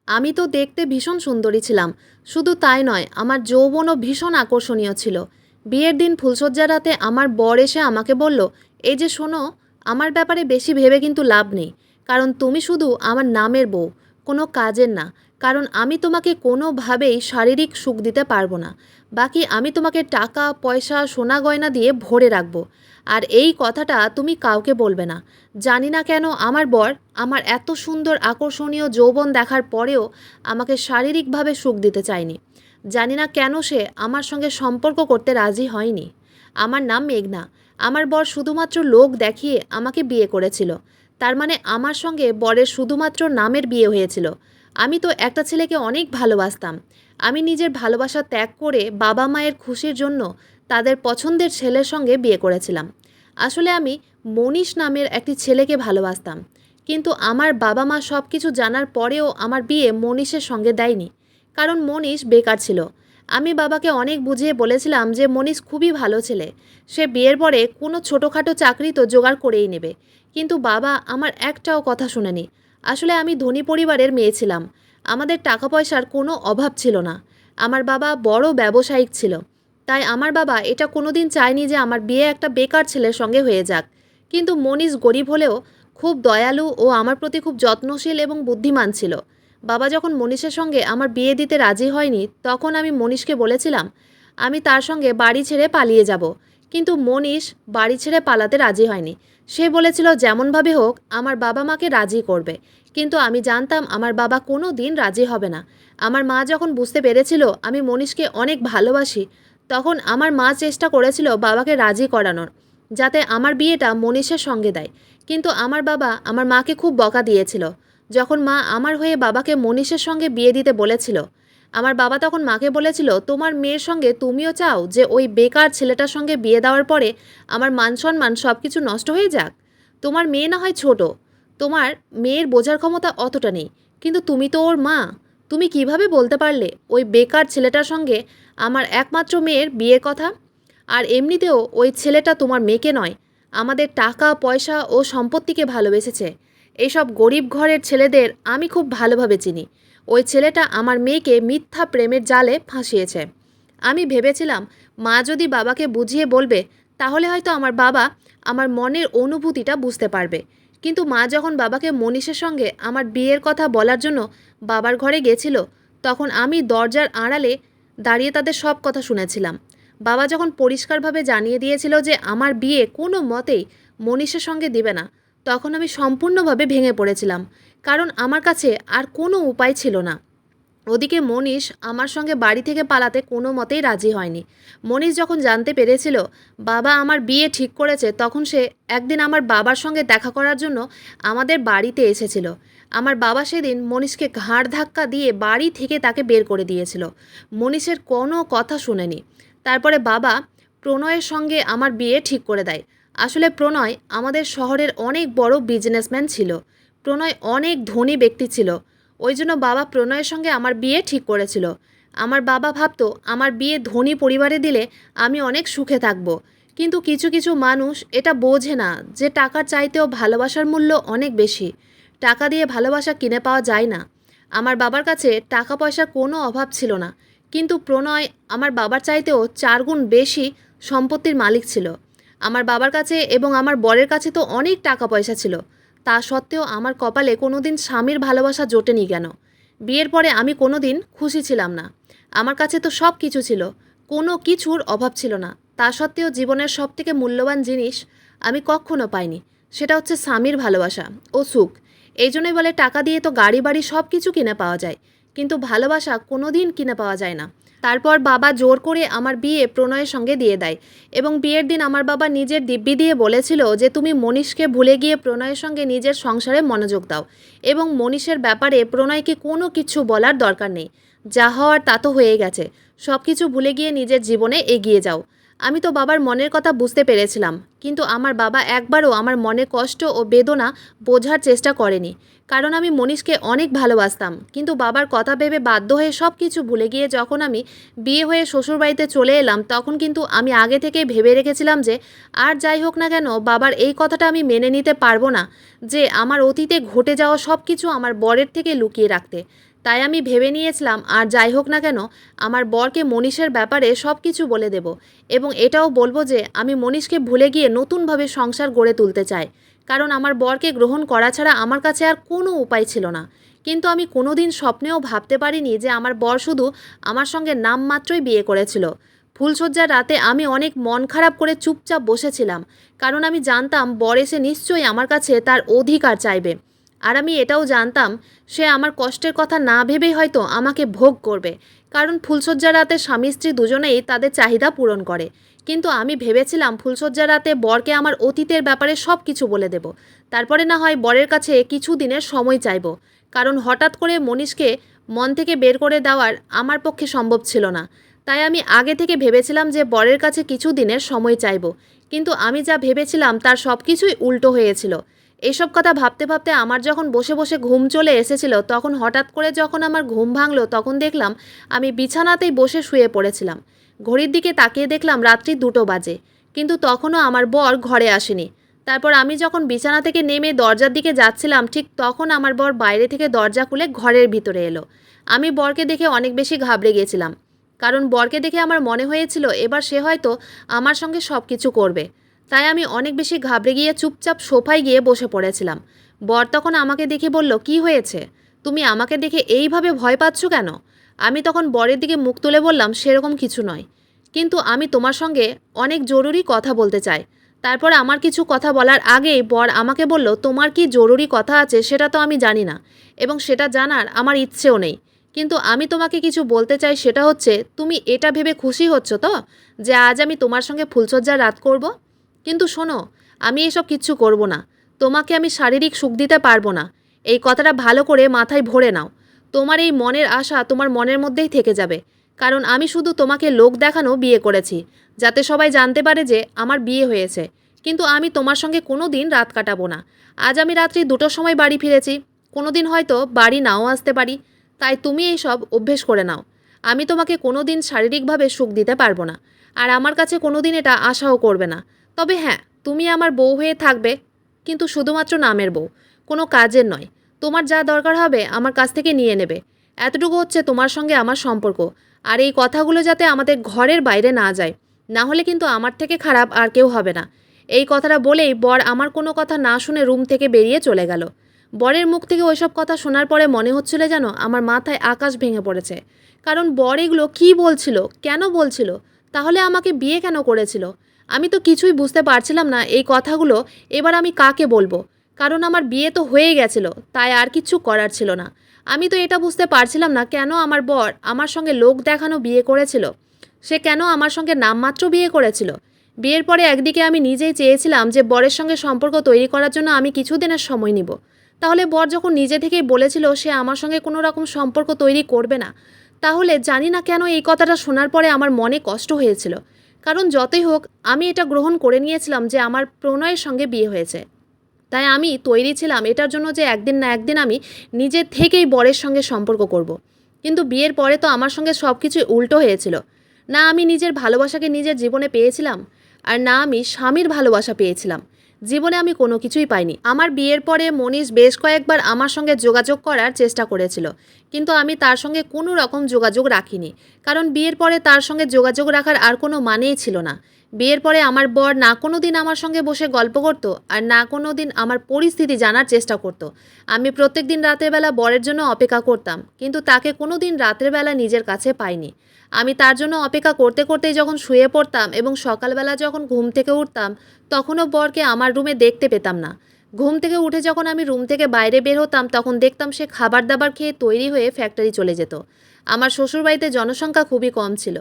আমি তো দেখতে ভীষণ সুন্দরী ছিলাম। শুধু তাই নয়, আমার যৌবনও ভীষণ আকর্ষণীয় ছিল। বিয়ের দিন ফুলশয্যা রাতে আমার বর এসে আমাকে বলল, এই যে শোনো, আমার ব্যাপারে বেশি ভেবে কিন্তু লাভ নেই। কারণ তুমি শুধু আমার নামের বউ, কোনো কাজের না। কারণ আমি তোমাকে কোনোভাবেই শারীরিক সুখ দিতে পারবো না। বাকি আমি তোমাকে টাকা পয়সা সোনা গয়না দিয়ে ভরে রাখবো। আর এই কথাটা তুমি কাউকে বলবে না। জানি না কেন আমার বর আমার এত সুন্দর আকর্ষণীয় যৌবন দেখার পরেও আমাকে শারীরিকভাবে সুখ দিতে চায়নি। জানি না কেন সে আমার সঙ্গে সম্পর্ক করতে রাজি হয়নি। আমার নাম মেঘনা। আমার বর শুধুমাত্র লোক দেখিয়ে আমাকে বিয়ে করেছিল। তার মানে আমার সঙ্গে বরের শুধুমাত্র নামের বিয়ে হয়েছিল। আমি তো একটা ছেলেকে অনেক ভালোবাসতাম। আমি নিজের ভালোবাসা ত্যাগ করে বাবা মায়ের খুশির জন্য তাদের পছন্দের ছেলের সঙ্গে বিয়ে করেছিলাম। আসলে আমি মনীষ নামের একটি ছেলেকে ভালোবাসতাম। কিন্তু আমার বাবা মা সব কিছু জানার পরেও আমার বিয়ে মনীষের সঙ্গে দেয়নি। কারণ মনীষ বেকার ছিল। আমি বাবাকে অনেক বুঝিয়ে বলেছিলাম যে মনীষ খুবই ভালো ছেলে। সে বিয়ের পরে কোনো ছোটোখাটো চাকরি তো জোগাড় করেই নেবে। কিন্তু বাবা আমার একটাও কথা শোনেনি। আসলে আমি ধনী পরিবারের মেয়ে ছিলাম। আমাদের টাকা পয়সার কোনো অভাব ছিল না। আমার বাবা বড় ব্যবসায়িক ছিল। তাই আমার বাবা এটা কোনোদিন চায়নি যে আমার বিয়ে একটা বেকার ছেলের সঙ্গে হয়ে যাক। কিন্তু মনীষ গরিব হলেও খুব দয়ালু ও আমার প্রতি খুব যত্নশীল এবং বুদ্ধিমান ছিল। বাবা যখন মনীষের সঙ্গে আমার বিয়ে দিতে রাজি হয়নি, তখন আমি মনীষকে বলেছিলাম আমি তার সঙ্গে বাড়ি ছেড়ে পালিয়ে যাব। কিন্তু মনীষ বাড়ি ছেড়ে পালাতে রাজি হয়নি। সে বলেছিল যেমনভাবে হোক আমার বাবা মাকে রাজি করবে। কিন্তু আমি জানতাম আমার বাবা কোনো দিন রাজি হবে না। আমার মা যখন বুঝতে পেরেছিল আমি মনীষকে অনেক ভালোবাসি, তখন আমার মা চেষ্টা করেছিল বাবাকে রাজি করানোর, যাতে আমার বিয়েটা মনীষের সঙ্গে দেয়। কিন্তু আমার বাবা আমার মাকে খুব বকা দিয়েছিল। যখন মা আমার হয়ে বাবাকে মনীষের সঙ্গে বিয়ে দিতে বলেছিল, আমার বাবা তখন মাকে বলেছিল তোমার মেয়ের সঙ্গে তুমিও চাও যে ওই বেকার ছেলেটার সঙ্গে বিয়ে দেওয়ার পরে আমার মান সম্মান সব কিছু নষ্ট হয়ে যাক? তোমার মেয়ে না হয় ছোট, তোমার মেয়ের বোঝার ক্ষমতা অতটা নেই, কিন্তু তুমি তো ওর মা। তুমি কিভাবে বলতে পারলে ওই বেকার ছেলেটার সঙ্গে আমার একমাত্র মেয়ের বিয়ের কথা? আর এমনিতেও ওই ছেলেটা তোমার মেয়েকে নয়, আমাদের টাকা পয়সা ও সম্পত্তিকে ভালোবেসেছে। এইসব গরিব ঘরের ছেলেদের আমি খুব ভালোভাবে চিনি। ওই ছেলেটা আমার মেয়েকে মিথ্যা প্রেমের জালে ফাঁসিয়েছে। আমি ভেবেছিলাম মা যদি বাবাকে বুঝিয়ে বলবে, তাহলে হয়তো আমার বাবা আমার মনের অনুভূতিটা বুঝতে পারবে। কিন্তু মা যখন বাবাকে মনীষের সঙ্গে আমার বিয়ের কথা বলার জন্য বাবার ঘরে গেছিল, তখন আমি দরজার আড়ালে দাঁড়িয়ে তাদের সব কথা শুনেছিলাম। বাবা যখন পরিষ্কারভাবে জানিয়ে দিয়েছিল যে আমার বিয়ে কোনো মতেই মনীষের সঙ্গে দিবে না, তখন আমি সম্পূর্ণভাবে ভেঙে পড়েছিলাম। কারণ আমার কাছে আর কোনো উপায় ছিল না। ওদিকে মনীষ আমার সঙ্গে বাড়ি থেকে পালাতে কোনো মতেই রাজি হয়নি। মনীষ যখন জানতে পেরেছিল বাবা আমার বিয়ে ঠিক করেছে, তখন সে একদিন আমার বাবার সঙ্গে দেখা করার জন্য আমাদের বাড়িতে এসেছিল। আমার বাবা সেদিন মনীষকে ঘাড় ধাক্কা দিয়ে বাড়ি থেকে তাকে বের করে দিয়েছিল। মনীষের কোনো কথা শুনেনি। তারপরে বাবা প্রণয়ের সঙ্গে আমার বিয়ে ঠিক করে দেয়। আসলে প্রণয় আমাদের শহরের অনেক বড় বিজনেসম্যান ছিল। প্রণয় অনেক ধনী ব্যক্তি ছিল। ওই জন্য বাবা প্রণয়ের সঙ্গে আমার বিয়ে ঠিক করেছিল। আমার বাবা ভাবতো আমার বিয়ে ধনী পরিবারে দিলে আমি অনেক সুখে থাকবো। কিন্তু কিছু কিছু মানুষ এটা বোঝে না যে টাকার চাইতেও ভালোবাসার মূল্য অনেক বেশি। টাকা দিয়ে ভালোবাসা কিনে পাওয়া যায় না। আমার বাবার কাছে টাকা পয়সার কোনো অভাব ছিল না। কিন্তু প্রণয় আমার বাবার চাইতেও 4 গুণ বেশি সম্পত্তির মালিক ছিল। আমার বাবার কাছে এবং আমার বরের কাছে তো অনেক টাকা পয়সা ছিল। তা সত্ত্বেও আমার কপালে কোনো দিন স্বামীর ভালোবাসা জোটেনি কেন? বিয়ের পরে আমি কোনো দিন খুশি ছিলাম না। আমার কাছে তো সব কিছু ছিল, কোনো কিছুর অভাব ছিল না। তা সত্ত্বেও জীবনের সবথেকে মূল্যবান জিনিস আমি কখনো পাইনি। সেটা হচ্ছে স্বামীর ভালোবাসা ও সুখ। এই জন্যই বলে টাকা দিয়ে তো গাড়ি বাড়ি সব কিছু কিনে পাওয়া যায়, কিন্তু ভালোবাসা কোনো দিন কিনে পাওয়া যায় না। তারপর বাবা জোর করে আমার বিয়ে প্রণয়ের সঙ্গে দিয়ে দেয়। এবং বিয়ের দিন আমার বাবা নিজের দিব্যি দিয়ে বলেছিল যে তুমি মনীষকে ভুলে গিয়ে প্রণয়ের সঙ্গে নিজের সংসারে মনোযোগ দাও এবং মনীষের ব্যাপারে প্রণয়কে কোনো কিছু বলার দরকার নেই। যা হওয়ার তা তো হয়ে গেছে, সব কিছু ভুলে গিয়ে নিজের জীবনে এগিয়ে যাও। আমি তো বাবার মনের কথা বুঝতে পেরেছিলাম, কিন্তু আমার বাবা একবারও আমার মনের কষ্ট ও বেদনা বোঝার চেষ্টা করেনি। কারণ আমি মনীষকে অনেক ভালোবাসতাম। কিন্তু বাবার কথা ভেবে বাধ্য হয়ে সব কিছু ভুলে গিয়ে যখন আমি বিয়ে হয়ে শ্বশুরবাড়িতে চলে এলাম, তখন কিন্তু আমি আগে থেকেই ভেবে রেখেছিলাম যে আর যাই হোক না কেন বাবার এই কথাটা আমি মেনে নিতে পারবো না যে আমার অতীতে ঘটে যাওয়া সব কিছু আমার বরের থেকে লুকিয়ে রাখতে। তাই আমি ভেবে নিয়েছিলাম আর যাই হোক না কেন আমার বরকে মনীষের ব্যাপারে সব কিছু বলে দেব এবং এটাও বলবো যে আমি মনীষকে ভুলে গিয়ে নতুনভাবে সংসার গড়ে তুলতে চাই, কারণ আমার বরকে গ্রহণ করা ছাড়া আমার কাছে আর কোনো উপায় ছিল না। কিন্তু আমি কোনোদিন স্বপ্নেও ভাবতে পারিনি যে আমার বর শুধু আমার সঙ্গে নামমাত্রই বিয়ে করেছিল। ফুলশয্যার রাতে আমি অনেক মন খারাপ করে চুপচাপ বসেছিলাম, কারণ আমি জানতাম বর এসে নিশ্চয়ই আমার কাছে তার অধিকার চাইবে। আর আমি এটাও জানতাম সে আমার কষ্টের কথা না ভেবেই হয়তো আমাকে ভোগ করবে, কারণ ফুলশয্যার রাতে স্বামী স্ত্রী দুজনেই তাদের চাহিদা পূরণ করে। কিন্তু আমি ভেবেছিলাম ফুলশয্যার রাতে বরকে আমার অতীতের ব্যাপারে সব কিছু বলে দেব, তারপরে না হয় বরের কাছে কিছু দিনের সময় চাইব, কারণ হঠাৎ করে মনীষকে মন থেকে বের করে দেওয়ার আমার পক্ষে সম্ভব ছিল না। তাই আমি আগে থেকে ভেবেছিলাম যে বরের কাছে কিছু দিনের সময় চাইব, কিন্তু আমি যা ভেবেছিলাম তার সব কিছুই উল্টো হয়েছিল। এইসব কথা ভাবতে ভাবতে আমার যখন বসে বসে ঘুম চলে এসেছিল, তখন হঠাৎ করে যখন আমার ঘুম ভাঙলো তখন দেখলাম আমি বিছানাতেই বসে শুয়ে পড়েছিলাম। ঘড়ির দিকে তাকিয়ে দেখলাম রাত্রি 2টো বাজে, কিন্তু তখনও আমার বর ঘরে আসেনি। তারপর আমি যখন বিছানা থেকে নেমে দরজার দিকে যাচ্ছিলাম, ঠিক তখন আমার বর বাইরে থেকে দরজা খুলে ঘরের ভিতরে এলো। আমি বরকে দেখে অনেক বেশি ঘাবড়ে গেছিলাম, কারণ বরকে দেখে আমার মনে হয়েছিল এবার সে হয়তো আমার সঙ্গে সব কিছু করবে। তাই আমি অনেক বেশি ঘাবড়ে গিয়ে চুপচাপ সোফায় গিয়ে বসে পড়েছিলাম। বর তখন আমাকে দেখে বলল, কি হয়েছে, তুমি আমাকে দেখে এইভাবে ভয় পাচ্ছ কেন? আমি তখন বরের দিকে মুখ তুলে বললাম, সেরকম কিছু নয়, কিন্তু আমি তোমার সঙ্গে অনেক জরুরি কথা বলতে চাই। তারপর আমার কিছু কথা বলার আগেই বর আমাকে বলল, তোমার কি জরুরি কথা আছে সেটা তো আমি জানি না, এবং সেটা জানার আমার ইচ্ছেও নেই, কিন্তু আমি তোমাকে কিছু বলতে চাই, সেটা হচ্ছে তুমি এটা ভেবে খুশি হচ্ছ তো যে আজ আমি তোমার সঙ্গে ফুলশয্যার রাত করব? কিন্তু শোনো, আমি এসব কিচ্ছু করব না। তোমাকে আমি শারীরিক সুখ দিতে পারবো না, এই কথাটা ভালো করে মাথায় ভরে নাও। তোমার এই মনের আশা তোমার মনের মধ্যেই থেকে যাবে, কারণ আমি শুধু তোমাকে লোক দেখানো বিয়ে করেছি, যাতে সবাই জানতে পারে যে আমার বিয়ে হয়েছে, কিন্তু আমি তোমার সঙ্গে কোনো দিন রাত কাটাবো না। আজ আমি রাত্রি 2টোর সময় বাড়ি ফিরেছি, কোনো দিন হয়তো বাড়ি নাও আসতে পারি, তাই তুমি এই সব অভ্যেস করে নাও। আমি তোমাকে কোনো দিন শারীরিকভাবে সুখ দিতে পারবো না, আর আমার কাছে কোনো দিন এটা আশাও করবে না। তবে হ্যাঁ, তুমি আমার বউ হয়ে থাকবে, কিন্তু শুধুমাত্র নামের বউ, কোনো কাজের নয়। তোমার যা দরকার হবে আমার কাছ থেকে নিয়ে নেবে, এতটুকু হচ্ছে তোমার সঙ্গে আমার সম্পর্ক। আর এই কথাগুলো যাতে আমাদের ঘরের বাইরে না যায়, না হলে কিন্তু আমার থেকে খারাপ আর কেউ হবে না। এই কথাটা বলেই বর আমার কোনো কথা না শুনে রুম থেকে বেরিয়ে চলে গেল। বরের মুখ থেকে ওইসব কথা শোনার পরে মনে হচ্ছিল যেন আমার মাথায় আকাশ ভেঙে পড়েছে, কারণ বর এগুলো কী বলছিল, কেন বলছিল, তাহলে আমাকে বিয়ে কেন করেছিল? আমি তো কিছুই বুঝতে পারছিলাম না এই কথাগুলো এবার আমি কাকে বলবো, কারণ আমার বিয়ে তো হয়ে গেছিল, তাই আর কিচ্ছু করার ছিল না। আমি তো এটা বুঝতে পারছিলাম না কেন আমার বর আমার সঙ্গে লোক দেখানো বিয়ে করেছিল, সে কেন আমার সঙ্গে নামমাত্র বিয়ে করেছিল। বিয়ের পরে একদিকে আমি নিজেই চেয়েছিলাম যে বরের সঙ্গে সম্পর্ক তৈরি করার জন্য আমি কিছুদিনের সময় নিব, তাহলে বর যখন নিজে থেকেই বলেছিল সে আমার সঙ্গে কোনো রকম সম্পর্ক তৈরি করবে না, তাহলে জানি না কেন এই কথাটা শোনার পরে আমার মনে কষ্ট হয়েছিল। কারণ যতই হোক আমি এটা গ্রহণ করে নিয়েছিলাম যে আমার প্রণয়ের সঙ্গে বিয়ে হয়েছে, তাই আমি তৈরি ছিলাম এটার জন্য যে একদিন না একদিন আমি নিজে থেকেই বরের সঙ্গে সম্পর্ক করব। কিন্তু বিয়ের পরে তো আমার সঙ্গে সব কিছুই উল্টো হয়েছিল। না আমি নিজের ভালোবাসাকে নিজের জীবনে পেয়েছিলাম, আর না আমি স্বামীর ভালোবাসা পেয়েছিলাম। জীবনে আমি কোনো কিছুই পাইনি। আমার বিয়ের পরে মনীষ বেশ কয়েকবার আমার সঙ্গে যোগাযোগ করার চেষ্টা করেছিল, কিন্তু আমি তার সঙ্গে কোনো রকম যোগাযোগ রাখিনি, কারণ বিয়ের পরে তার সঙ্গে যোগাযোগ রাখার আর কোনো মানেই ছিল না। বিয়ের পরে আমার বর না কোনো দিন আমার সঙ্গে বসে গল্প করত, আর না কোনো দিন আমার পরিস্থিতি জানার চেষ্টা করত। আমি প্রত্যেক দিন রাতের বেলা বরের জন্য অপেক্ষা করতাম, কিন্তু তাকে কোনো দিন রাতের বেলা নিজের কাছে পাইনি। আমি তার জন্য অপেক্ষা করতে করতেই যখন শুয়ে পড়তাম এবং সকালবেলা যখন ঘুম থেকে উঠতাম, তখনও বরকে আমার রুমে দেখতে পেতাম না। ঘুম থেকে উঠে যখন আমি রুম থেকে বাইরে বের হতাম, তখন দেখতাম সে খাবার দাবার খেয়ে তৈরি হয়ে ফ্যাক্টরি চলে যেত। আমার শ্বশুরবাড়িতে জনসংখ্যা খুবই কম ছিল।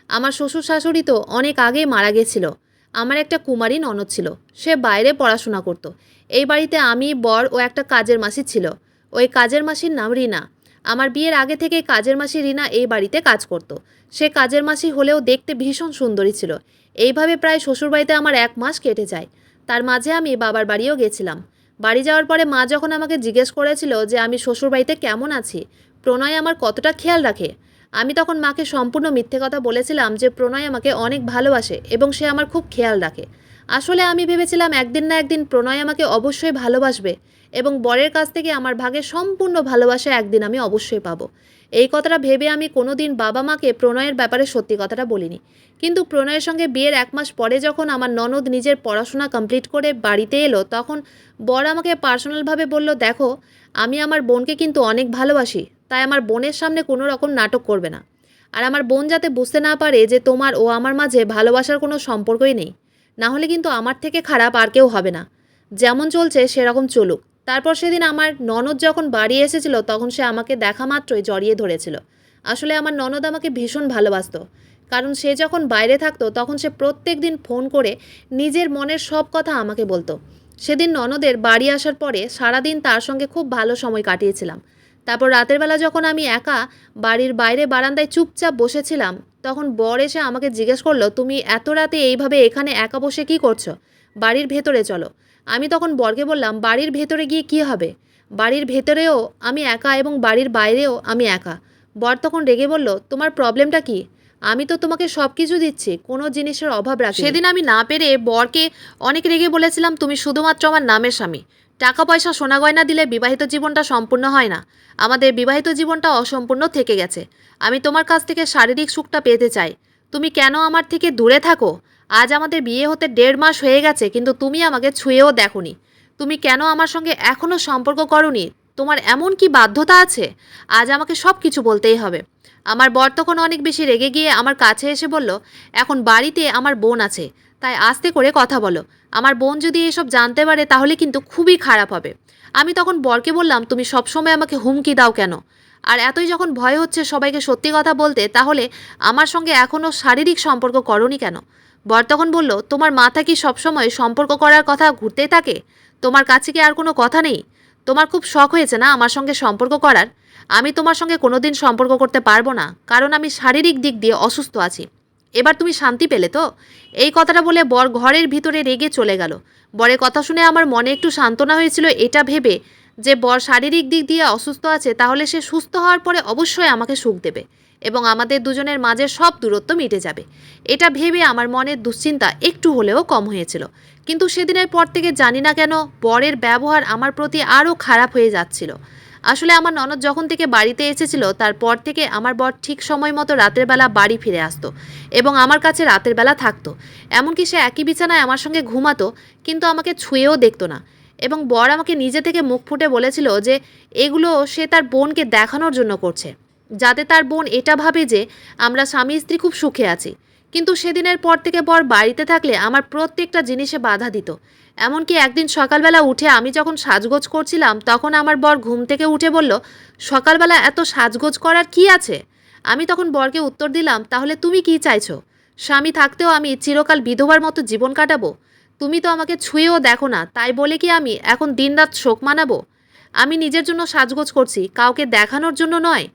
আমার শ্বশুর শাশুড়ি তো অনেক আগেই মারা গেছিল। আমার একটা কুমারী ননদ ছিল, সে বাইরে পড়াশোনা করত। এই বাড়িতে আমি, বর ও একটা কাজের মাসি ছিল। ওই কাজের মাসির নাম রিনা। আমার বিয়ের আগে থেকে কাজের মাসি রিনা এই বাড়িতে কাজ করত। সে কাজের মাসি হলেও দেখতে ভীষণ সুন্দরী ছিল। এইভাবে প্রায় শ্বশুরবাড়িতে আমার 1 মাস কেটে যায়। তার মাঝে আমি বাবার বাড়িও গেছিলাম। বাড়ি যাওয়ার পরে মা যখন আমাকে জিজ্ঞেস করেছিল যে আমি শ্বশুরবাড়িতে কেমন আছি, প্রণয় আমার কতটা খেয়াল রাখে, আমি তখন মাকে সম্পূর্ণ মিথ্যে কথা বলেছিলাম যে প্রণয় আমাকে অনেক ভালোবাসে এবং সে আমার খুব খেয়াল রাখে। আসলে আমি ভেবেছিলাম একদিন না একদিন প্রণয় আমাকে অবশ্যই ভালোবাসবে এবং বরের কাছ থেকে আমার ভাগের সম্পূর্ণ ভালোবাসা একদিন আমি অবশ্যই পাবো। এই কথাটা ভেবে আমি কোনো দিন বাবা মাকে প্রণয়ের ব্যাপারে সত্যি কথাটা বলিনি। কিন্তু প্রণয়ের সঙ্গে বিয়ের 1 মাস পরে যখন আমার ননদ নিজের পড়াশোনা কমপ্লিট করে বাড়িতে এলো, তখন বর আমাকে পার্সোনালভাবে বলল, দেখো আমি আমার বোনকে কিন্তু অনেক ভালোবাসি, তাই আমার বোনের সামনে কোনো রকম নাটক করবে না। আর আমার বোন যাতে বুঝতে না পারে যে তোমার ও আমার মাঝে ভালোবাসার কোনো সম্পর্কই নেই, না হলে কিন্তু আমার থেকে খারাপ আর কেউ হবে না। যেমন চলছে সেরকম চলুক। তারপর সেদিন আমার ননদ যখন বাড়ি এসেছিল তখন সে আমাকে দেখা মাত্রই জড়িয়ে ধরেছিল। আসলে আমার ননদ আমাকে ভীষণ ভালোবাসতো, কারণ সে যখন বাইরে থাকতো তখন সে প্রত্যেক দিন ফোন করে নিজের মনের সব কথা আমাকে বলতো। সেদিন ননদের বাড়ি আসার পরে সারাদিন তার সঙ্গে খুব ভালো সময় কাটিয়েছিলাম। তারপর রাতের বেলা যখন আমি একা বাড়ির বাইরে বারান্দায় চুপচাপ বসেছিলাম, তখন বর এসে আমাকে জিজ্ঞেস করলো, তুমি এত রাতে এইভাবে এখানে একা বসে কী করছো? বাড়ির ভেতরে চলো। আমি তখন বরকে বললাম, বাড়ির ভেতরে গিয়ে কী হবে? বাড়ির ভেতরেও আমি একা এবং বাড়ির বাইরেও আমি একা। বর তখন রেগে বলল, তোমার প্রবলেমটা কী? আমি তো তোমাকে সব কিছু দিচ্ছি, কোনো জিনিসের অভাব রাখি। সেদিন আমি না পেরে বরকে অনেক রেগে বলেছিলাম, তুমি শুধুমাত্র আমার নামের স্বামী। টাকা পয়সা সোনা গয়না দিলে বিবাহিত জীবনটা সম্পূর্ণ হয় না। আমাদের বিবাহিত জীবনটা অসম্পূর্ণ থেকে গেছে। আমি তোমার কাছ থেকে শারীরিক সুখটা পেতে চাই। তুমি কেন আমার থেকে দূরে থাকো? আজ আমাদের বিয়ে হতে 1.5 মাস হয়ে গেছে, কিন্তু তুমি আমাকে ছুঁয়েও দেখোনি। তুমি কেন আমার সঙ্গে এখনও সম্পর্ক করোনি? তোমার এমন কি বাধ্যতা আছে? আজ আমাকে সব কিছু বলতেই হবে। আমার বর তখন অনেক বেশি রেগে গিয়ে আমার কাছে এসে বলল, এখন বাড়িতে আমার বোন আছে, তাই আস্তে করে কথা বলো। আমার বোন যদি এসব জানতে পারে তাহলে কিন্তু খুবই খারাপ হবে। আমি তখন বরকে বললাম, তুমি সবসময় আমাকে হুমকি দাও কেন? আর এতই যখন ভয় হচ্ছে সবাইকে সত্যি কথা বলতে, তাহলে আমার সঙ্গে এখনও শারীরিক সম্পর্ক করনি কেন? বর তখন বলল, তোমার মাথা কি সবসময় সম্পর্ক করার কথা ঘুরতেই থাকে? তোমার কাছে কি আর কোনো কথা নেই? তোমার খুব শখ হয়েছে না আমার সঙ্গে সম্পর্ক করার? আমি তোমার সঙ্গে কোনোদিন সম্পর্ক করতে পারবো না, কারণ আমি শারীরিক দিক দিয়ে অসুস্থ আছি। এবার তুমি শান্তি পেলে তো? এই কথাটা বলে বর ঘরের ভিতরে রেগে চলে গেল। বরের কথা শুনে আমার মনে একটু সান্ত্বনা হয়েছিল, এটা ভেবে যে বর শারীরিক দিক দিয়ে অসুস্থ আছে, তাহলে সে সুস্থ হওয়ার পরে অবশ্যই আমাকে সুখ দেবে এবং আমাদের দুজনের মাঝে সব দূরত্ব মিটে যাবে। এটা ভেবে আমার মনের দুশ্চিন্তা একটু হলেও কম হয়েছিল। কিন্তু সেদিনের পর থেকে জানি না কেন বরের ব্যবহার আমার প্রতি আরও খারাপ হয়ে যাচ্ছিল। আসলে আমার ননদ যখন থেকে বাড়িতে এসেছিল তারপর থেকে আমার বর ঠিক সময় মতো রাতের বেলা বাড়ি ফিরে আসতো এবং আমার কাছে রাতের বেলা থাকতো। এমনকি সে একই বিছানায় আমার সঙ্গে ঘুমাতো, কিন্তু আমাকে ছুঁয়েও দেখতো না। এবং বর আমাকে নিজে থেকে মুখ ফুটে বলেছিল যে এগুলো সে তার বোনকে দেখানোর জন্য করছে, যাতে তার বোন এটা ভাবে যে আমরা স্বামী স্ত্রী খুব সুখে আছি। কিন্তু সেদিনের পর থেকে বর বাড়িতে থাকলে আমার প্রত্যেকটা জিনিসে বাধা দিত। এমনকি একদিন সকালবেলা উঠে আমি যখন সাজগোজ করছিলাম, তখন আমার বর ঘুম থেকে উঠে বলল, সকালবেলা এত সাজগোজ করার কি আছে? আমি তখন বরকে উত্তর দিলাম, তাহলে তুমি কি চাইছো? স্বামী থাকতেও আমি চিরকাল বিধবার মতো জীবন কাটাবো? তুমি তো আমাকে ছুঁয়েও দেখো না, তাই বলে কি আমি এখন দিনরাত শোক মানাবো? আমি নিজের জন্য সাজগোজ করছি, কাউকে দেখানোর জন্য নয়।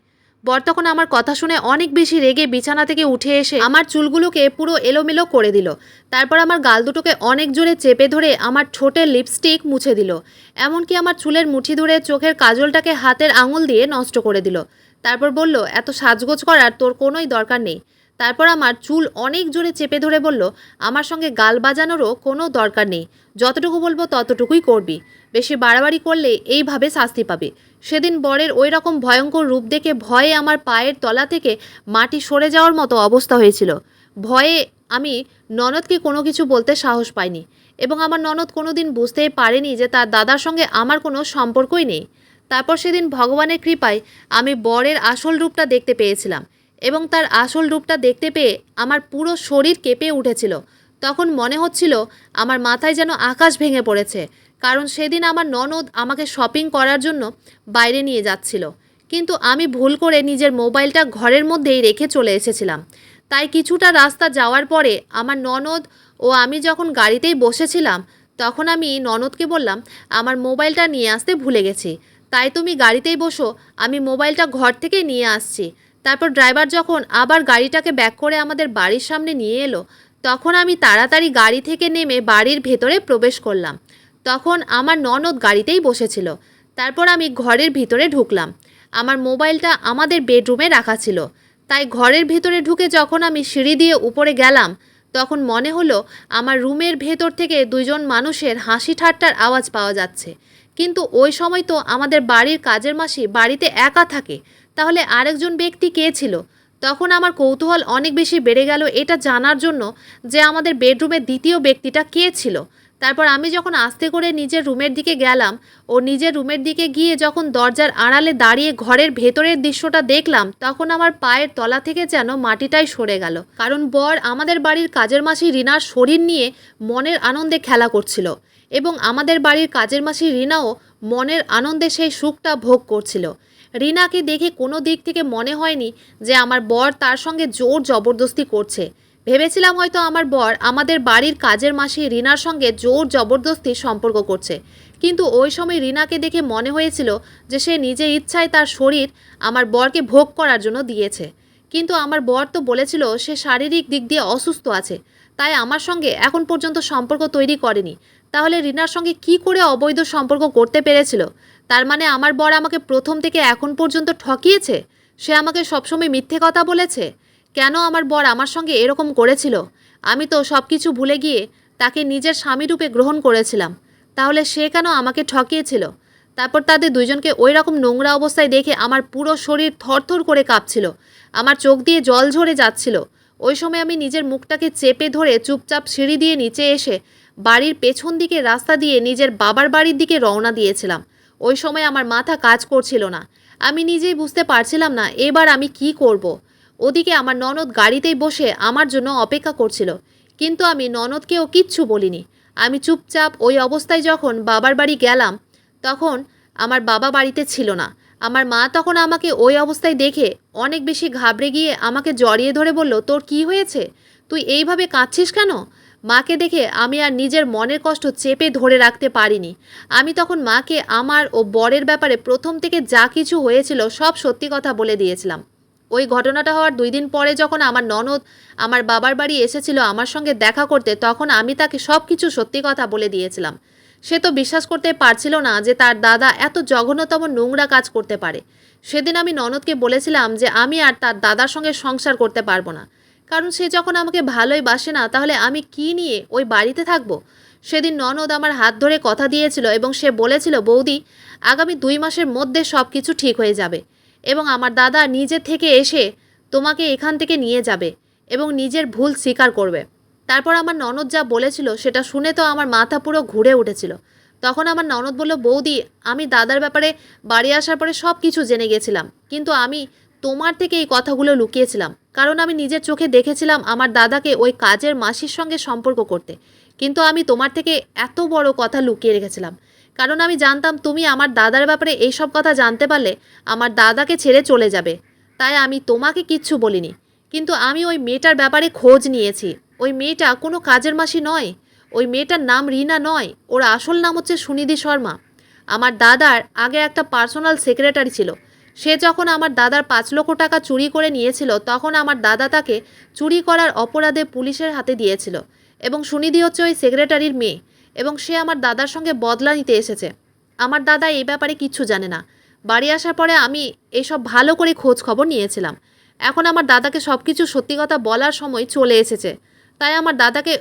বর তখন আমার কথা শুনে অনেক বেশি রেগে বিছানা থেকে উঠে এসে আমার চুলগুলোকে পুরো এলোমেলো করে দিল। তারপর আমার গাল দুটোকে অনেক জোরে চেপে ধরে আমার ঠোঁটের লিপস্টিক মুছে দিল। এমনকি আমার চুলের মুঠি ধরে চোখের কাজলটাকে হাতের আঙুল দিয়ে নষ্ট করে দিল। তারপর বলল, এত সাজগোজ করার তোর কোনোই দরকার নেই। তারপর আমার চুল অনেক জোরে চেপে ধরে বলল, আমার সঙ্গে গাল বাজানোরও কোনো দরকার নেই, যতটুকু বলবো ততটুকুই করবি, বেশি বাড়াবাড়ি করলে এইভাবে শাস্তি পাবে। সেদিন বরের ওই রকম ভয়ঙ্কর রূপ দেখে ভয়ে আমার পায়ের তলা থেকে মাটি সরে যাওয়ার মতো অবস্থা হয়েছিল। ভয়ে আমি ননদকে কোনো কিছু বলতে সাহস পাইনি এবং আমার ননদ কোনো দিন বুঝতেই পারেনি যে তার দাদার সঙ্গে আমার কোনো সম্পর্কই নেই। তারপর সেদিন ভগবানের কৃপায় আমি বরের আসল রূপটা দেখতে পেয়েছিলাম এবং তার আসল রূপটা দেখতে পেয়ে আমার পুরো শরীর কেঁপে উঠেছিল। তখন মনে হচ্ছিল আমার মাথায় যেন আকাশ ভেঙে পড়েছে, কারণ সেদিন আমার ননদ আমাকে শপিং করার জন্য বাইরে নিয়ে যাচ্ছিল, কিন্তু আমি ভুল করে নিজের মোবাইলটা ঘরের মধ্যেই রেখে চলে এসেছিলাম। তাই কিছুটা রাস্তা যাওয়ার পরে আমার ননদ ও আমি যখন গাড়িতেই বসেছিলাম, তখন আমি ননদকে বললাম, আমার মোবাইলটা নিয়ে আসতে ভুলে গেছি, তাই তুমি গাড়িতেই বসো, আমি মোবাইলটা ঘর থেকে নিয়ে আসছি। তারপর ড্রাইভার যখন আবার গাড়িটাকে ব্যাক করে আমাদের বাড়ির সামনে নিয়ে এলো, তখন আমি তাড়াতাড়ি গাড়ি থেকে নেমে বাড়ির ভেতরে প্রবেশ করলাম। তখন আমার ননদ গাড়িতেই বসেছিল। তারপর আমি ঘরের ভিতরে ঢুকলাম। আমার মোবাইলটা আমাদের বেডরুমে রাখা ছিল, তাই ঘরের ভেতরে ঢুকে যখন আমি সিঁড়ি দিয়ে উপরে গেলাম, তখন মনে হলো আমার রুমের ভেতর থেকে দুইজন মানুষের হাসি ঠাট্টার আওয়াজ পাওয়া যাচ্ছে। কিন্তু ওই সময় তো আমাদের বাড়ির কাজের মাসি বাড়িতে একা থাকে, তাহলে আরেকজন ব্যক্তি কে ছিল? তখন আমার কৌতূহল অনেক বেশি বেড়ে গেল এটা জানার জন্য যে আমাদের বেডরুমের দ্বিতীয় ব্যক্তিটা কে ছিল। তারপর আমি যখন আস্তে করে নিজের রুমের দিকে গেলাম ও নিজের রুমের দিকে গিয়ে যখন দরজার আড়ালে দাঁড়িয়ে ঘরের ভেতরের দৃশ্যটা দেখলাম, তখন আমার পায়ের তলা থেকে যেন মাটিটাই সরে গেল। কারণ বর আমাদের বাড়ির কাজের মাসি রিনার শরীর নিয়ে মনের আনন্দে খেলা করছিল এবং আমাদের বাড়ির কাজের মাসি রিনাও মনের আনন্দে সেই সুখটা ভোগ করছিল। রিনাকে দেখে কোনো দিক থেকে মনে হয়নি যে আমার বর তার সঙ্গে জোর জবরদস্তি করছে। ভেবেছিলাম হয়তো আমার বর আমাদের বাড়ির কাজের মাসি রিনার সঙ্গে জোর জবরদস্তি সম্পর্ক করছে, কিন্তু ওই সময় রিনাকে দেখে মনে হয়েছিল যে সে নিজের ইচ্ছায় তার শরীর আমার বরকে ভোগ করার জন্য দিয়েছে। কিন্তু আমার বর তো বলেছিল সে শারীরিক দিক দিয়ে অসুস্থ আছে, তাই আমার সঙ্গে এখন পর্যন্ত সম্পর্ক তৈরি করেনি। তাহলে রিনার সঙ্গে কি করে অবৈধ সম্পর্ক করতে পেরেছিল? তার মানে আমার বর আমাকে প্রথম থেকে এখন পর্যন্ত ঠকিয়েছে? সে আমাকে সবসময় মিথ্যে কথা বলেছে? কেন আমার বর আমার সঙ্গে এরকম করেছিল? আমি তো সব কিছু ভুলে গিয়ে তাকে নিজের স্বামীরূপে গ্রহণ করেছিলাম, তাহলে সে কেন আমাকে ঠকিয়েছিল? তারপর তাদের দুইজনকে ওই রকম নোংরা অবস্থায় দেখে আমার পুরো শরীর থরথর করে কাঁপছিল, আমার চোখ দিয়ে জল ঝরে যাচ্ছিল। ওই সময় আমি নিজের মুখটাকে চেপে ধরে চুপচাপ সিঁড়ি দিয়ে নিচে এসে বাড়ির পেছন দিকে রাস্তা দিয়ে নিজের বাবার বাড়ির দিকে রওনা দিয়েছিলাম। ওই সময় আমার মাথা কাজ করছিল না, আমি নিজেই বুঝতে পারছিলাম না এবার আমি কি করব। ওদিকে আমার ননদ গাড়িতেই বসে আমার জন্য অপেক্ষা করছিল, কিন্তু আমি ননদকেও কিচ্ছু বলিনি। আমি চুপচাপ ওই অবস্থায় যখন বাবার বাড়ি গেলাম, তখন আমার বাবা বাড়িতে ছিল না। আমার মা তখন আমাকে ওই অবস্থায় দেখে অনেক বেশি ঘাবড়ে গিয়ে আমাকে জড়িয়ে ধরে বলল, তোর কি হয়েছে? তুই এইভাবে কাঁদছিস কেন? মাকে দেখে আমি আর নিজের মনের কষ্ট চেপে ধরে রাখতে পারিনি। আমি তখন মাকে আমার ও বরের ব্যাপারে প্রথম থেকে যা কিছু হয়েছিল সব সত্যি কথা বলে দিয়েছিলাম। ওই ঘটনাটা হওয়ার 2 দিন পরে যখন আমার ননদ আমার বাবার বাড়ি এসেছিল আমার সঙ্গে দেখা করতে, তখন আমি তাকে সব কিছু সত্যি কথা বলে দিয়েছিলাম। সে তো বিশ্বাস করতে পারছিল না যে তার দাদা এত জঘন্যতম নোংরা কাজ করতে পারে। সেদিন আমি ননদকে বলেছিলাম যে আমি আর তার দাদার সঙ্গে সংসার করতে পারবো না, কারণ সে যখন আমাকে ভালোই বাসে না, তাহলে আমি কি নিয়ে ওই বাড়িতে থাকবো? সেদিন ননদ আমার হাত ধরে কথা দিয়েছিল এবং সে বলেছিল, বৌদি, আগামী 2 মাসের মধ্যে সব কিছু ঠিক হয়ে যাবে এবং আমার দাদা নিজে থেকে এসে তোমাকে এখান থেকে নিয়ে যাবে এবং নিজের ভুল স্বীকার করবে। তারপর আমার ননদ যা বলেছিল সেটা শুনে তো আমার মাথা পুরো ঘুরে উঠেছিল। তখন আমার ননদ বলল, বৌদি, আমি দাদার ব্যাপারে বাড়ি আসার পরে সব কিছু জেনে গেছিলাম, কিন্তু আমি তোমার থেকে এই কথাগুলো লুকিয়েছিলাম, কারণ আমি নিজের চোখে দেখেছিলাম আমার দাদাকে ওই কাজের মাসির সঙ্গে সম্পর্ক করতে। কিন্তু আমি তোমার থেকে এত বড় কথা লুকিয়ে রেখেছিলাম, কারণ আমি জানতাম তুমি আমার দাদার ব্যাপারে এইসব কথা জানতে পারলে আমার দাদাকে ছেড়ে চলে যাবে। তাই আমি তোমাকে কিচ্ছু বলিনি। কিন্তু আমি ওই মেয়েটার ব্যাপারে খোঁজ নিয়েছি। ওই মেয়েটা কোনো কাজের মাসি নয়, ওই মেয়েটার নাম রিনা নয়, ওর আসল নাম হচ্ছে সুনিধি শর্মা। আমার দাদার আগে একটা পার্সোনাল সেক্রেটারি ছিল। সে যখন আমার দাদার 5 লক্ষ টাকা চুরি করে নিয়েছিল, তখন আমার দাদা তাকে চুরি করার অপরাধে পুলিশের হাতে দিয়েছিল এবং সুনিধি হচ্ছে ওই সেক্রেটারির মেয়ে এবং সে আমার দাদার সঙ্গে বদলা নিতে এসেছে। আমার দাদা এই ব্যাপারে কিচ্ছু জানে না। বাড়ি আসার পরে আমি এসব ভালো করে খোঁজ খবর নিয়েছিলাম। এখন আমার দাদাকে সব কিছু সত্যি কথা বলার সময় চলে এসেছে। তাই আমার দাদাকে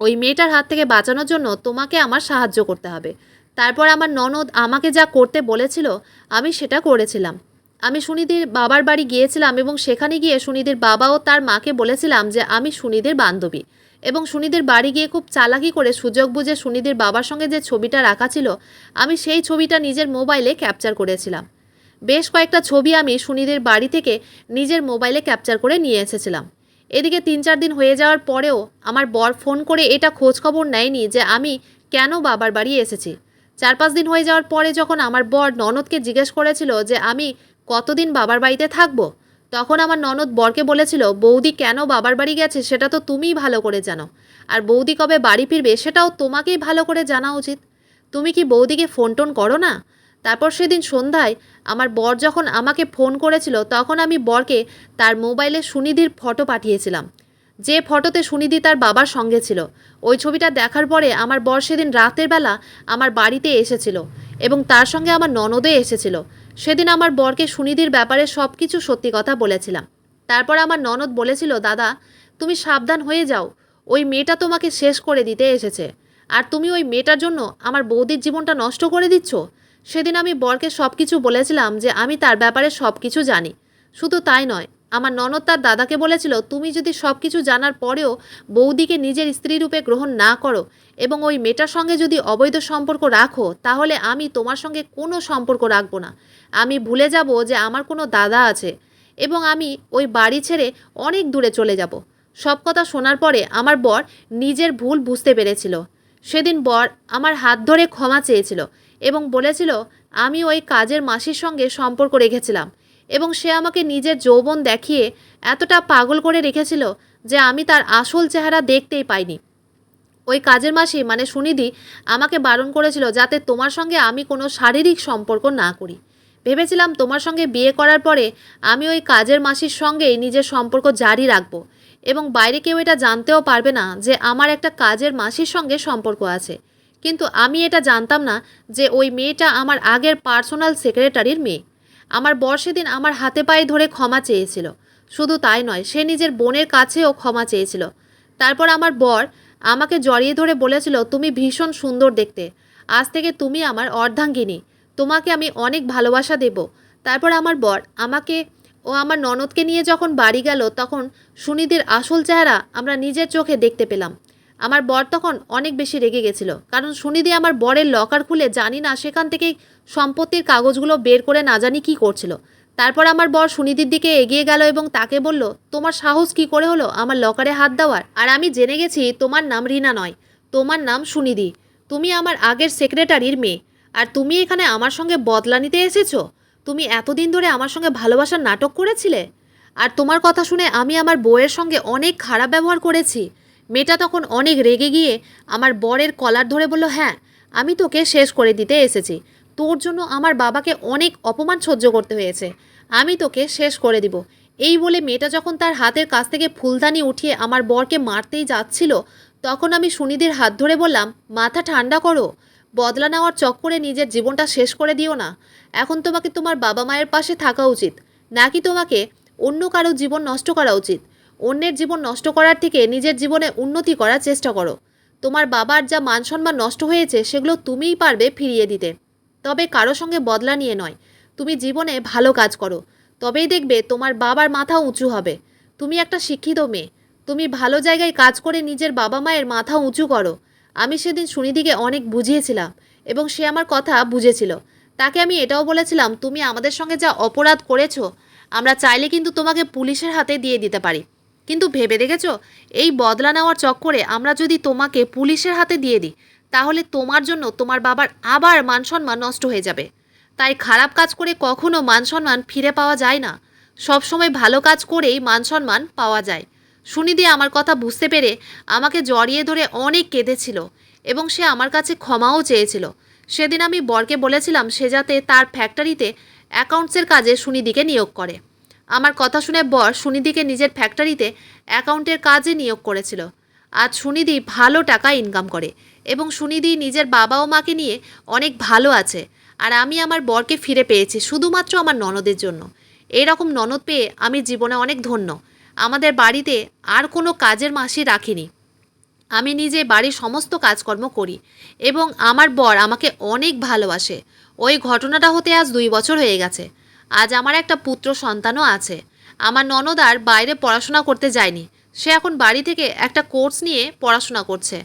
ওই মেয়েটার হাত থেকে বাঁচানোর জন্য তোমাকে আমার সাহায্য করতে হবে। তারপর আমার ননদ আমাকে যা করতে বলেছিল আমি সেটা করেছিলাম। আমি সুনিধির বাবার বাড়ি গিয়েছিলাম এবং সেখানে গিয়ে সুনিধির বাবা ও তার মাকে বলেছিলাম যে আমি সুনিধির বান্ধবী, এবং সুনিধির বাড়ি গিয়ে খুব চালাকি করে সুযোগ বুঝে সুনিধির বাবার সঙ্গে যে ছবিটা রাখা ছিল আমি সেই ছবিটা নিজের মোবাইলে ক্যাপচার করেছিলাম। বেশ কয়েকটা ছবি আমি সুনিধির বাড়ি থেকে নিজের মোবাইলে ক্যাপচার করে নিয়ে এসেছিলাম। এদিকে 3-4 দিন হয়ে যাওয়ার পরেও আমার বর ফোন করে এটা খোঁজ খবর নেয়নি যে আমি কেন বাবার বাড়ি এসেছি। 4-5 দিন হয়ে যাওয়ার পরে যখন আমার বর ননদকে জিজ্ঞেস করেছিল যে আমি কতদিন বাবার বাড়িতে থাকবো, তখন আমার ননদ বরকে বলেছিল, বৌদি কেন বাবার বাড়ি গেছে সেটা তো তুমিই ভালো করে জানো, আর বৌদি কবে বাড়ি ফিরবে সেটাও তোমাকেই ভালো করে জানা উচিত। তুমি কি বৌদিকে ফোন টোন করো না? তারপর সেদিন সন্ধ্যায় আমার বর যখন আমাকে ফোন করেছিল, তখন আমি বরকে তার মোবাইলে সুনিধির ফটো পাঠিয়েছিলাম, যে ফটোতে সুনিধি তার বাবার সঙ্গে ছিল। ওই ছবিটা দেখার পরে আমার বর সেদিন রাতের বেলা আমার বাড়িতে এসেছিল এবং তার সঙ্গে আমার ননদও এসেছিল। সেদিন আমার বরকে সুনিধির ব্যাপারে সব কিছু সত্যি কথা বলেছিলাম। তারপর আমার ননদ বলেছিল, দাদা, তুমি সাবধান হয়ে যাও, ওই মেয়েটা তোমাকে শেষ করে দিতে এসেছে। আর তুমি ওই মেয়েটার জন্য আমার বৌদির জীবনটা নষ্ট করে দিচ্ছ। সেদিন আমি বরকে সব কিছু বলেছিলাম যে আমি তার ব্যাপারে সব কিছু জানি। শুধু তাই নয়, আমার ননদ তার দাদাকে বলেছিল তুমি যদি সব কিছু জানার পরেও বৌদিকে নিজের স্ত্রী রূপে গ্রহণ না করো এবং ওই মেয়েটার সঙ্গে যদি অবৈধ সম্পর্ক রাখো, তাহলে আমি তোমার সঙ্গে কোনো সম্পর্ক রাখবো না। আমি ভুলে যাব যে আমার কোনো দাদা আছে এবং আমি ওই বাড়ি ছেড়ে অনেক দূরে চলে যাব। সব কথা শোনার পরে আমার বর নিজের ভুল বুঝতে পেরেছিল। সেদিন বর আমার হাত ধরে ক্ষমা চেয়েছিল এবং বলেছিল আমি ওই কাজের মাসির সঙ্গে সম্পর্ক রেখেছিলাম এবং সে আমাকে নিজের যৌবন দেখিয়ে এতটা পাগল করে রেখেছিল যে আমি তার আসল চেহারা দেখতেই পাইনি। ওই কাজের মাসি মানে সুনিধি আমাকে বারণ করেছিল যাতে তোমার সঙ্গে আমি কোনো শারীরিক সম্পর্ক না করি। ভেবেছিলাম তোমার সঙ্গে বিয়ে করার পরে আমি ওই কাজের মাসির সঙ্গেই নিজের সম্পর্ক জারি রাখবো এবং বাইরে কেউ এটা জানতেও পারবে না যে আমার একটা কাজের মাসির সঙ্গে সম্পর্ক আছে। কিন্তু আমি এটা জানতাম না যে ওই মেয়েটা আমার আগের পার্সোনাল সেক্রেটারির মেয়ে। আমার বর সেদিন আমার হাতে পায়ে ধরে ক্ষমা চেয়েছিল। শুধু তাই নয়, সে নিজের বোনের কাছেও ক্ষমা চেয়েছিল। তারপর আমার বর আমাকে জড়িয়ে ধরে বলেছিল তুমি ভীষণ সুন্দর দেখতে, আজ থেকে তুমি আমার অর্ধাঙ্গিনী, তোমাকে আমি অনেক ভালোবাসা দেব। তারপর আমার বর আমাকে ও আমার ননদকে নিয়ে যখন বাড়ি গেল, তখন সুনিধির আসল চেহারা আমরা নিজের চোখে দেখতে পেলাম। আমার বর তখন অনেক বেশি রেগে গেছিল, কারণ সুনিধি আমার বরের লকার খুলে জানি না সেখান থেকেই সম্পত্তির কাগজগুলো বের করে না জানি কী করছিল। তারপর আমার বর সুনিধির দিকে এগিয়ে গেল এবং তাকে বলল তোমার সাহস কি করে হলো আমার লকারে হাত দেওয়ার? আর আমি জেনে গেছি তোমার নাম রিনা নয়, তোমার নাম সুনিধি। তুমি আমার আগের সেক্রেটারির মেয়ে, আর তুমি এখানে আমার সঙ্গে বদলা নিতে এসেছো। তুমি এতদিন ধরে আমার সঙ্গে ভালোবাসার নাটক করেছিলে, আর তোমার কথা শুনে আমি আমার বউয়ের সঙ্গে অনেক খারাপ ব্যবহার করেছি। মেয়েটা তখন অনেক রেগে গিয়ে আমার বরের কলার ধরে বলল হ্যাঁ, আমি তোকে শেষ করে দিতে এসেছি। তোর জন্য আমার বাবাকে অনেক অপমান সহ্য করতে হয়েছে, আমি তোকে শেষ করে দিব। এই বলে মেয়েটা যখন তার হাতের কাছ থেকে ফুলদানি উঠিয়ে আমার বরকে মারতেই যাচ্ছিল, তখন আমি সুনিধির হাত ধরে বললাম মাথা ঠান্ডা করো, বদলা নেওয়ার চক্করে নিজের জীবনটা শেষ করে দিও না। এখন তোমাকে তোমার বাবা মায়ের পাশে থাকা উচিত, নাকি তোমাকে অন্য কারো জীবন নষ্ট করা উচিত? অন্যের জীবন নষ্ট করার থেকে নিজের জীবনে উন্নতি করার চেষ্টা করো। তোমার বাবার যা মান সম্মান নষ্ট হয়েছে সেগুলো তুমিই পারবে ফিরিয়ে দিতে, তবে কারো সঙ্গে বদলা নিয়ে নয়। তুমি জীবনে ভালো কাজ করো, তবেই দেখবে তোমার বাবার মাথা উঁচু হবে। তুমি একটা শিক্ষিত মেয়ে, তুমি ভালো জায়গায় কাজ করে নিজের বাবা মায়ের মাথা উঁচু করো। আমি সেদিন সুনিধিকে অনেক বুঝিয়েছিলাম এবং সে আমার কথা বুঝেছিল। তাকে আমি এটাও বলেছিলাম তুমি আমাদের সঙ্গে যা অপরাধ করেছো, আমরা চাইলে কিন্তু তোমাকে পুলিশের হাতে দিয়ে দিতে পারি। কিন্তু ভেবে দেখেছো, এই বদলা নেওয়ার চক্করে আমরা যদি তোমাকে পুলিশের হাতে দিয়ে দিই, তাহলে তোমার জন্য তোমার বাবার আবার মান সম্মান নষ্ট হয়ে যাবে। তাই খারাপ কাজ করে কখনো মান সম্মান ফিরে পাওয়া যায় না, সবসময় ভালো কাজ করেই মান সম্মান পাওয়া যায়। সুনিধি আমার কথা বুঝতে পেরে আমাকে জড়িয়ে ধরে অনেক কেঁদেছিল এবং সে আমার কাছে ক্ষমাও চেয়েছিল। সেদিন আমি বরকে বলেছিলাম সে যাতে তার ফ্যাক্টরিতে অ্যাকাউন্টসের কাজে সুনিধিকে নিয়োগ করে। আমার কথা শুনে বর সুনিধিকে নিজের ফ্যাক্টরিতে অ্যাকাউন্টের কাজে নিয়োগ করেছিল। আজ সুনিধি ভালো টাকা ইনকাম করে এবং সুনিধি নিজের বাবা ও মাকে নিয়ে অনেক ভালো আছে। আর আমি আমার বরকে ফিরে পেয়েছি শুধুমাত্র আমার ননদের জন্য। এরকম ননদ পেয়ে আমি জীবনে অনেক ধন্য। আমাদের বাড়িতে আর কোনো কাজের মাসি রাখিনি, আমি নিজে বাড়ির সমস্ত কাজকর্ম করি এবং আমার বর আমাকে অনেক ভালোবাসে। ওই ঘটনাটা হতে আজ 2 বছর হয়ে গেছে। আজ আমার একটা পুত্র সন্তানও আছে। আমার ননদ আর বাইরে পড়াশোনা করতে যায়নি, সে এখন বাড়ি থেকে একটা কোর্স নিয়ে পড়াশোনা করছে।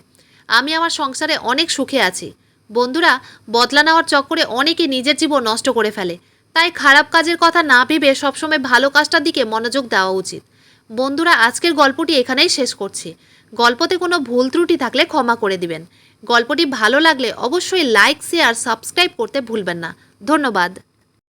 আমি আমার সংসারে অনেক সুখে আছি। বন্ধুরা, বদলা নেওয়ার চক্করে অনেকে নিজের জীবন নষ্ট করে ফেলে, তাই খারাপ কাজের কথা না ভেবে সবসময় ভালো কাজটার দিকে মনোযোগ দেওয়া উচিত। বন্ধুরা, আজকের গল্পটি এখানেই শেষ করছি। গল্পতে কোনো ভুল ত্রুটি থাকলে ক্ষমা করে দিবেন। গল্পটি ভালো লাগলে অবশ্যই লাইক, শেয়ার, সাবস্ক্রাইব করতে ভুলবেন না। ধন্যবাদ।